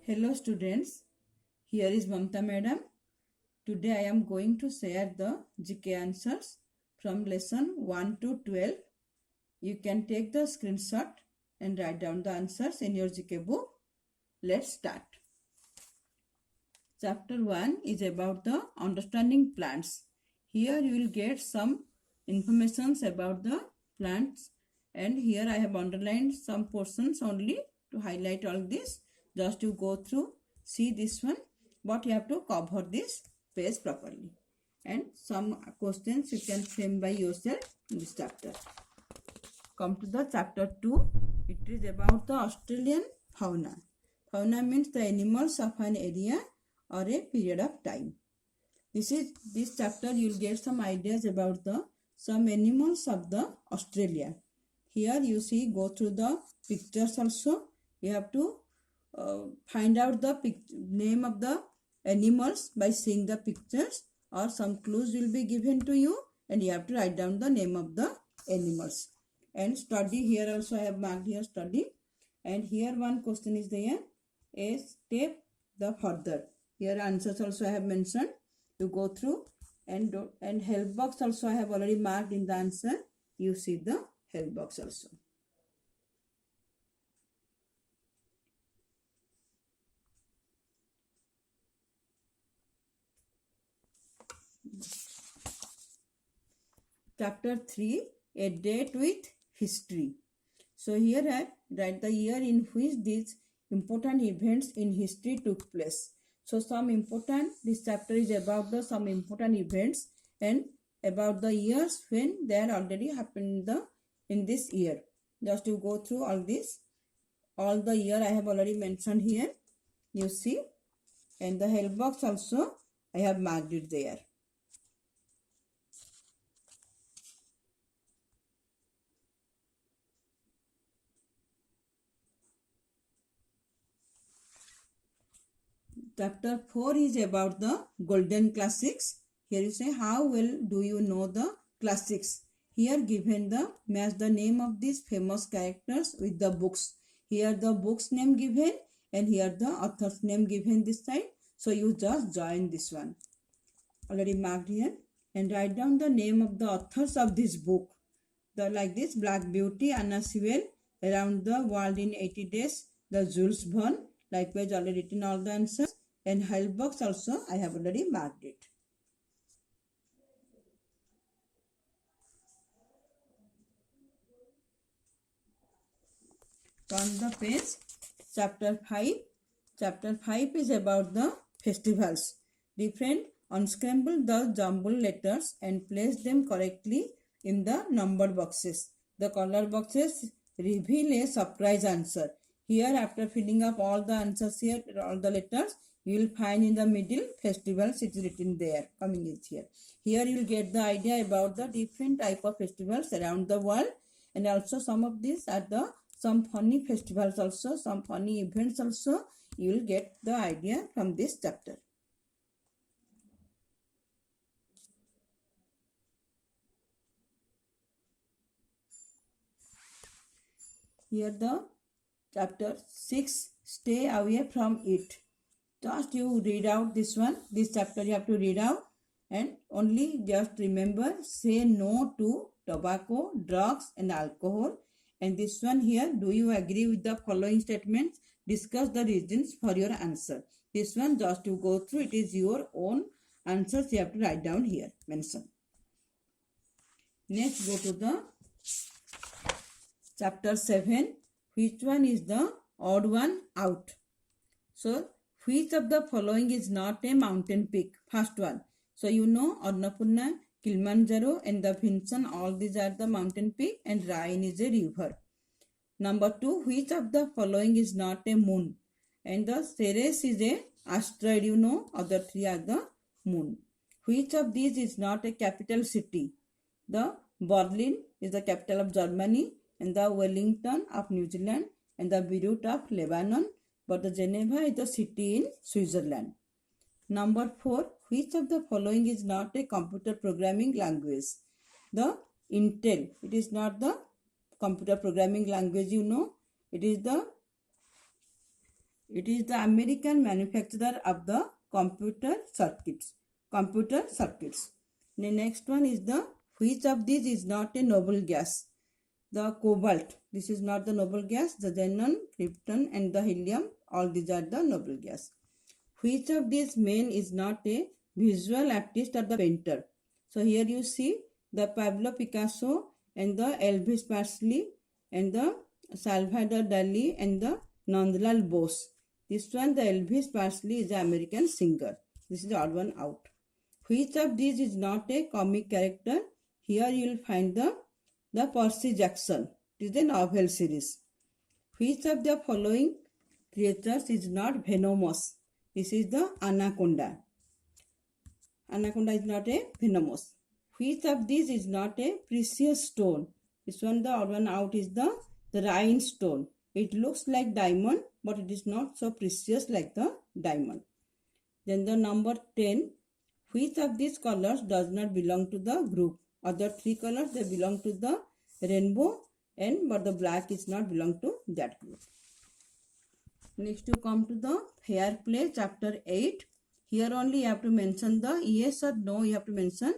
Hello students, here is Mamta madam. Today I am going to share the GK answers from lesson 1 to 12. You can take the screenshot and write down the answers in your GK book. Let's start. Chapter 1 is about the understanding plants. Here you will get some informations about the plants, and here I have underlined some portions only to highlight all this. Just you go through, see this one, but you have to cover this page properly. And some questions you can frame by yourself in this chapter. Come to the chapter 2. It is about the Australian fauna. Fauna means the animals of an area or a period of time. This chapter you will get some ideas about the some animals of the Australia. Here you see, go through the pictures also. You have to find out the name of the animals by seeing the pictures, or some clues will be given to you and you have to write down the name of the animals. And study, here also I have marked here study, and here one question is there, a step the further. Here answers also I have mentioned. You go through, and help box also I have already marked in the answer. You see the help box also. Chapter 3, a date with history. So here I write the year in which these important events in history took place. So this chapter is about the some important events and about the years when they are already happened in this year. Just you go through all this. All the year I have already mentioned here. You see, and the help box also I have marked it there. Chapter 4 is about the golden classics. Here you say, how well do you know the classics? Here given the match the name of these famous characters with the books. Here the book's name given and here the author's name given this side. So you just join this one. Already marked here, and write down the name of the authors of this book. Like this, Black Beauty, Anna Sewell, Around the World in 80 Days, the Jules Verne. Likewise already written all the answers. And help box also I have already marked it. Turn the page. Chapter 5. Chapter 5 is about the festivals. Different, unscramble the jumbled letters and place them correctly in the number boxes. The color boxes reveal a surprise answer. Here, after filling up all the answers here, all the letters, you will find in the middle festivals. It is written there, coming is here. Here you will get the idea about the different type of festivals around the world, and also some of these are the some funny festivals also, some funny events also. You will get the idea from this chapter. Here the chapter 6, stay away from it. Just you read out this one. This chapter you have to read out, and only just remember, say no to tobacco, drugs and alcohol. And this one here, do you agree with the following statements? Discuss the reasons for your answer. This one just you go through. It is your own answers you have to write down here, mention. Next, go to the chapter 7. Which one is the odd one out? So, which of the following is not a mountain peak? First one. So, you know Annapurna, Kilimanjaro and the Vinson, all these are the mountain peak, and Rhine is a river. Number 2, which of the following is not a moon? And the Ceres is a asteroid, you know, other 3 are the moon. Which of these is not a capital city? The Berlin is the capital of Germany, and the Wellington of New Zealand, and the Beirut of Lebanon, but the Geneva is the city in Switzerland. Number 4, which of the following is not a computer programming language? The Intel, it is not the computer programming language, you know. It is the It is the American manufacturer of the computer circuits. The next one is the which of these is not a noble gas? The cobalt. This is not the noble gas. The xenon, krypton, and the helium. All these are the noble gas. Which of these men is not a visual artist or the painter? So here you see the Pablo Picasso and the Elvis Presley and the Salvador Dali and the Nandlal Bose. This one, the Elvis Presley, is an American singer. This is the odd one out. Which of these is not a comic character? Here you will find the Percy Jackson. It is a novel series. Which of the following creatures is not venomous? This is the anaconda. Anaconda is not a venomous. Which of these is not a precious stone? This one, the odd one out, is the rhinestone. It looks like diamond, but it is not so precious like the diamond. Then the number 10. Which of these colors does not belong to the group? Other three colors, they belong to the rainbow, but the black is not belong to that group. Next you come to the fair play, chapter 8. Here only you have to mention the yes or no you have to mention.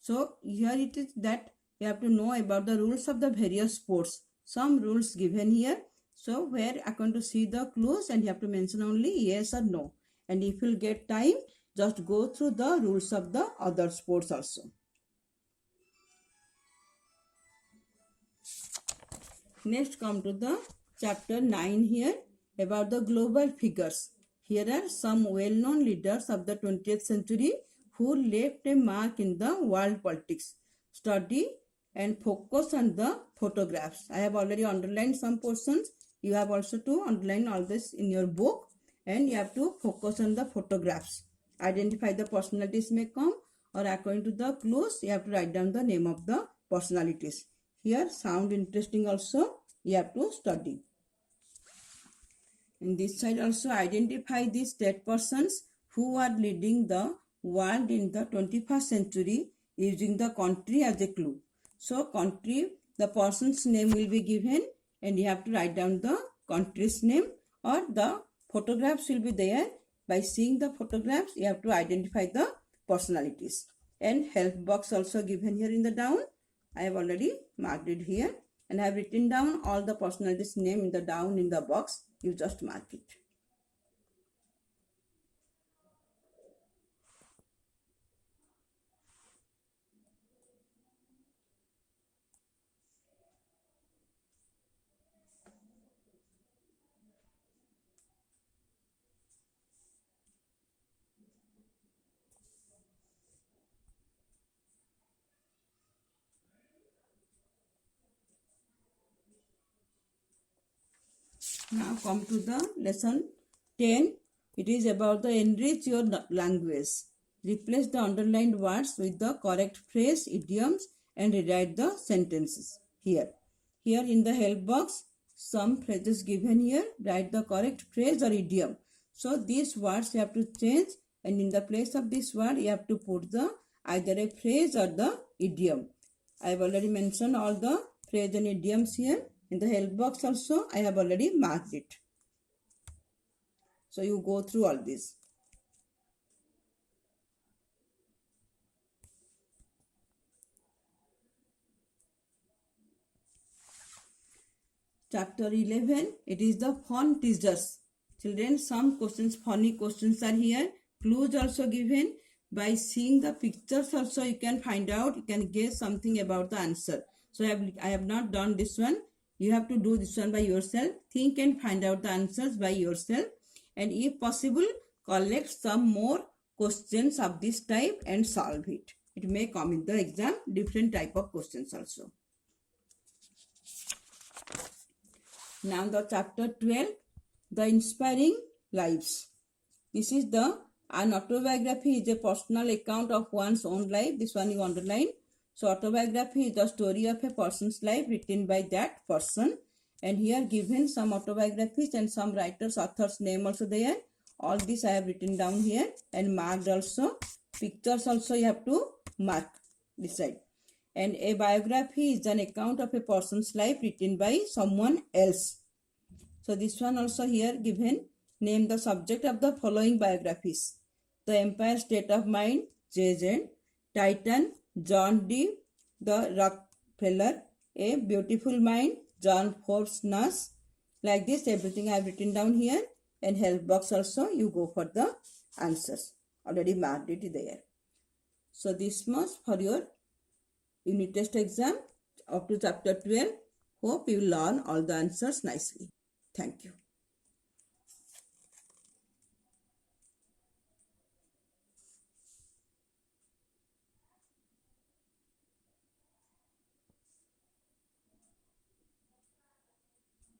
So here it is that you have to know about the rules of the various sports. Some rules given here. So where I am going to see the clues and you have to mention only yes or no. And if you get time, just go through the rules of the other sports also. Next come to the chapter 9 here about the global figures. Here are some well-known leaders of the 20th century who left a mark in the world politics. Study and focus on the photographs. I have already underlined some portions. You have also to underline all this in your book, and you have to focus on the photographs. Identify the personalities may come, or according to the clues, you have to write down the name of the personalities. Here, sound interesting also, you have to study. In this side also, identify the state persons who are leading the world in the 21st century using the country as a clue. So, country, the person's name will be given and you have to write down the country's name, or the photographs will be there. By seeing the photographs, you have to identify the personalities. And help box also given here in the down. I have already marked it here and I have written down all the personalities' name in the down in the box. You just mark it. Now come to the lesson 10. It is about the enrich your language. Replace the underlined words with the correct phrase, idioms, and rewrite the sentences here. Here in the help box, some phrases given here. Write the correct phrase or idiom. So these words you have to change, and in the place of this word you have to put the either a phrase or the idiom. I have already mentioned all the phrase and idioms here. In the help box also, I have already marked it. So you go through all this. Chapter 11, it is the fun teasers. Children, some questions, funny questions are here. Clues also given. By seeing the pictures also you can find out, you can guess something about the answer. So I have not done this one. You have to do this one by yourself. Think and find out the answers by yourself. And if possible, collect some more questions of this type and solve it. It may come in the exam, different type of questions also. Now the chapter 12, the inspiring lives. This is an autobiography is a personal account of one's own life. This one you underline. So autobiography is the story of a person's life written by that person. And here given some autobiographies and some writers, author's name also there. All this I have written down here and marked also. Pictures also you have to mark this side. And a biography is an account of a person's life written by someone else. So this one also here given Name the subject of the following biographies. The Empire State of Mind, J.Z. Titan, John D. The Rockefeller, A Beautiful Mind, John Forbes Nash. Like this, everything I have written down here, and help box also you go for the answers. Already marked it there. So this much for your unit test exam up to chapter 12. Hope you learn all the answers nicely. Thank you.